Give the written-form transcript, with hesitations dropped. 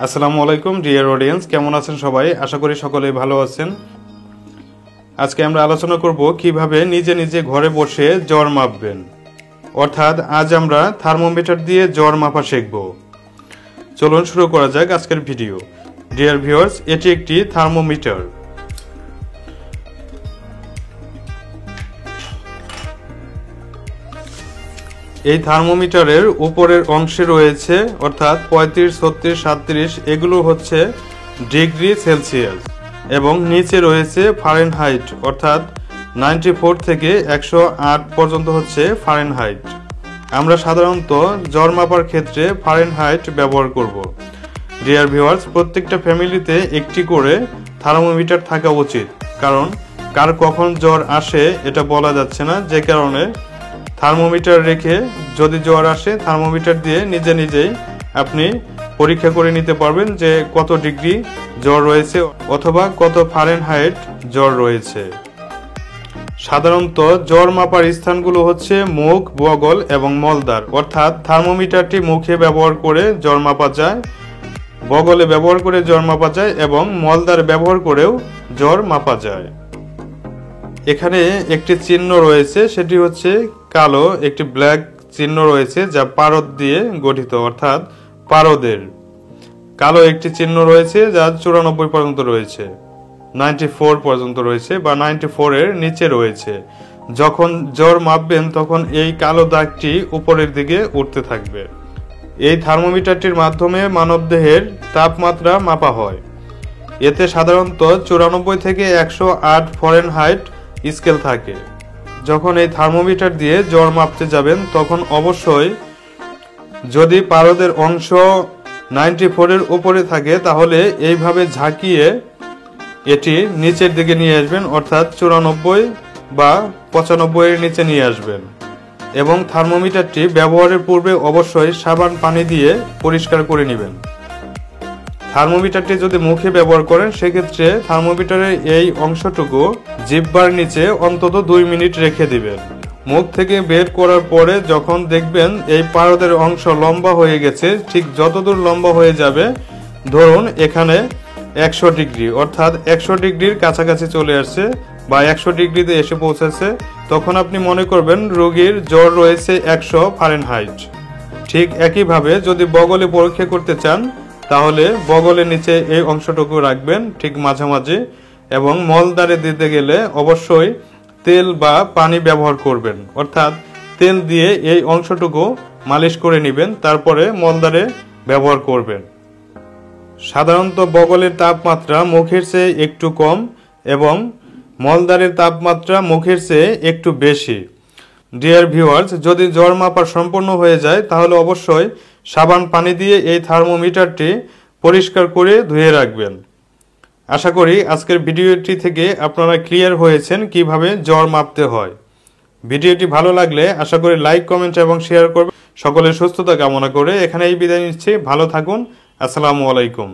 আসসালামু আলাইকুম dear audience, কেমন আছেন সবাই? আশা করি সকলেই ভালো আছেন। আজকে আমরা আলোচনা করব কিভাবে নিজে নিজে ঘরে বসে জ্বর মাপবেন, অর্থাৎ আজ আমরা থার্মোমিটার দিয়ে জ্বর মাপা শিখব। চলুন শুরু করা যাক আজকের ভিডিও। ডিয়ার ভিউয়ার্স, এটি একটি থার্মোমিটার। এই থার্মোমিটারের উপরের অংশে রয়েছে অর্থাৎ 35, 36, 37 এগুলো হচ্ছে ডিগ্রি সেলসিয়াস এবং নিচে রয়েছে ফারেনহাইট অর্থাৎ 94 থেকে 108 পর্যন্ত হচ্ছে ফারেনহাইট। আমরা সাধারণত জ্বর মাপার ক্ষেত্রে ফারেনহাইট ব্যবহার করব। ডিয়ার ভিউয়ার্স, প্রত্যেকটা ফ্যামিলিতে একটি করে থার্মোমিটার থাকা উচিত, কারণ কার কখন জ্বর আসে এটা বলা যাচ্ছে না। যে কারণে থার্মোমিটার রেখে যদি জ্বর আসে থার্মোমিটার দিয়ে নিজে নিজেই আপনি পরীক্ষা করে নিতে পারবেন যে কত ডিগ্রি জ্বর রয়েছে অথবা কত ফারেনহাইট জ্বর রয়েছে। সাধারণত জ্বর মাপার স্থানগুলো হচ্ছে মুখ, বগল এবং মলদ্বার, অর্থাৎ থার্মোমিটারটি মুখে ব্যবহার করে জ্বর মাপা যায়, বগলে ব্যবহার করে জ্বর মাপা যায় এবং মলদ্বার ব্যবহার করেও জ্বর মাপা যায়। এখানে একটি চিহ্ন রয়েছে, সেটি হচ্ছে কালো একটি ব্ল্যাক চিহ্ন রয়েছে যা পারদ দিয়ে গঠিত, অর্থাৎ পারদের কালো একটি চিহ্ন রয়েছে যা 94 পর্যন্ত রয়েছে, 94 পর্যন্ত রয়েছে বা 94 এর নিচে রয়েছে। যখন জ্বর মাপবেন তখন এই কালো দাগটি উপরের দিকে উঠতে থাকবে। এই থার্মোমিটারটির মাধ্যমে মানবদেহের তাপমাত্রা মাপা হয়। এতে সাধারণত 94 থেকে 108 ফারেনহাইট স্কেল থাকে। যখন এই থার্মোমিটার দিয়ে জ্বর মাপতে যাবেন তখন অবশ্যই যদি পারদের অংশ 94 এর উপরে থাকে তাহলে এইভাবে ঝাঁকিয়ে এটি নিচের দিকে নিয়ে আসবেন, অর্থাৎ 94 বা 95 এর নিচে নিয়ে আসবেন এবং থার্মোমিটারটি ব্যবহারের পূর্বে অবশ্যই সাবান পানি দিয়ে পরিষ্কার করে নেবেন। থার্মোমিটারটি যদি মুখে ব্যবহার করেন সেক্ষেত্রে থার্মোমিটারের এই অংশটুকু জিহ্বার নিচে অন্তত 2 মিনিট রেখে দিবেন। মুখ থেকে বের করার পরে যখন দেখবেন এই পারদের অংশ লম্বা হয়ে গেছে, ঠিক যতদূর লম্বা হয়ে যাবে, ধরুন এখানে 100 ডিগ্রি অর্থাৎ 100 ডিগ্রির কাছাকাছি চলে আসছে বা 100 ডিগ্রিতে এসে পৌঁছেছে, তখন আপনি মনে করবেন রোগীর জ্বর রয়েছে 100 ফারেনহাইট। ঠিক একইভাবে যদি বগলে পরীক্ষা করতে চান তাহলে বগলের নিচে এই অংশটুকু রাখবেন ঠিক মাঝামাঝি এবং মলদ্বারে দিতে গেলে অবশ্যই তেল বা পানি ব্যবহার করবেন, অর্থাৎ তেল দিয়ে এই অংশটুকু মালিশ করে নেবেন, তারপরে মলদ্বারে ব্যবহার করবেন। সাধারণত বগলের তাপমাত্রা মুখের চেয়ে একটু কম এবং মলদ্বারের তাপমাত্রা মুখের চেয়ে একটু বেশি। ডিয়ার ভিউয়ার্স, যদি জ্বর মাপা সম্পূর্ণ হয়ে যায় তাহলে অবশ্যই সাবান পানি দিয়ে এই থার্মোমিটারটি পরিষ্কার করে ধুয়ে রাখবেন। আশা করি আজকের ভিডিওটি থেকে আপনারা ক্লিয়ার হয়েছেন কিভাবে জ্বর মাপতে হয়। ভিডিওটি ভালো লাগলে আশা করি লাইক, কমেন্ট এবং শেয়ার করবেন। সকলের সুস্থতা কামনা করে এখানেই বিদায় নিচ্ছি। ভালো থাকুন। আসসালামু আলাইকুম।